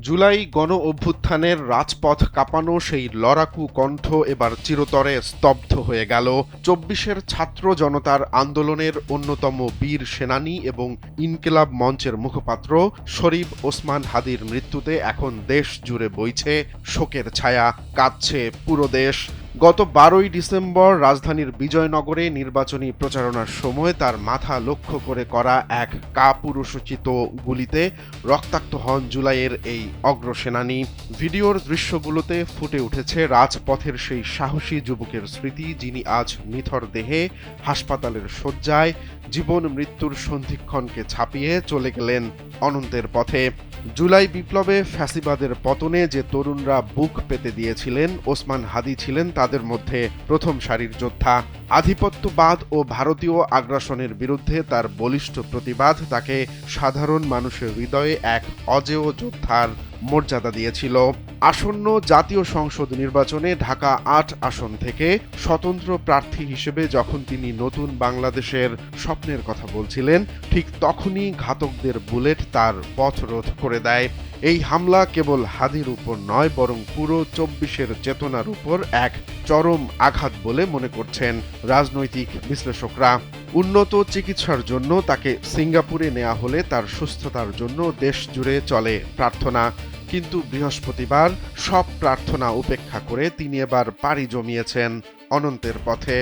জুলাই গণ অভ্যুত্থানের রাজপথ কাঁপানো সেই লড়াকু কণ্ঠ এবার চিরতরে স্তব্ধ হয়ে গেল। ২৪-এর ছাত্র জনতার আন্দোলনের অন্যতম বীর সেনানী এবং ইনকিলাব মঞ্চের মুখপাত্র শরীফ ওসমান হাদীর মৃত্যুতে এখন দেশ জুড়ে বইছে শোকের ছায়া, কাঁদছে পুরো দেশ। গত ১২ই ডিসেম্বর রাজধানীর বিজয়নগরে নির্বাচনী প্রচারণার সময় তার মাথা লক্ষ্য করে করা এক কাপুরুষোচিত গুলিতে রক্তাক্ত হন জুলাইয়ের এই অগ্রসেনানী। ভিডিওর দৃশ্যগুলোতে ফুটে উঠেছে রাজপথের সেই সাহসী যুবকের স্মৃতি, যিনি আজ নিথর দেহে হাসপাতালের শয্যায় জীবন মৃত্যুর সন্ধিক্ষণকে ছাপিয়ে চলে গেলেন অনন্তের পথে। জুলাই বিপ্লবে ফ্যাসিবাদের পতনে যে তরুণরা বুক পেতে দিয়েছিলেন, ওসমান হাদী ছিলেন তাদের মধ্যে প্রথম সারির যোদ্ধা। আধিপত্যবাদ ও ভারতীয় আগ্রাসনের বিরুদ্ধে তার বলিষ্ঠ প্রতিবাদ তাকে সাধারণ মানুষের হৃদয়ে এক অজেয় যোদ্ধার মর্যাদা দিয়েছিল। আসন্ন জাতীয় সংসদ নির্বাচনে ঢাকা ৮ আসন থেকে স্বতন্ত্র প্রার্থী হিসেবে যখন তিনি নতুন বাংলাদেশের স্বপ্নের কথা বলছিলেন, ঠিক তখনই ঘাতকদের বুলেট তার পথ রোধ করে দেয়। এই হামলা কেবল হাদীর উপর নয়, বরং পুরো ২৪-এর চেতনার উপর এক চরম আঘাত বলে মনে করছেন রাজনৈতিক বিশ্লেষকরা। উন্নত চিকিৎসার জন্য তাকে সিঙ্গাপুরে নেওয়া হলে তার সুস্থতার জন্য দেশ জুড়ে চলে প্রার্থনা। কিন্তু বৃহস্পতিবার সব প্রার্থনা উপেক্ষা করে তিনি এবার পাড়ি জমিয়েছেন অনন্তের পথে।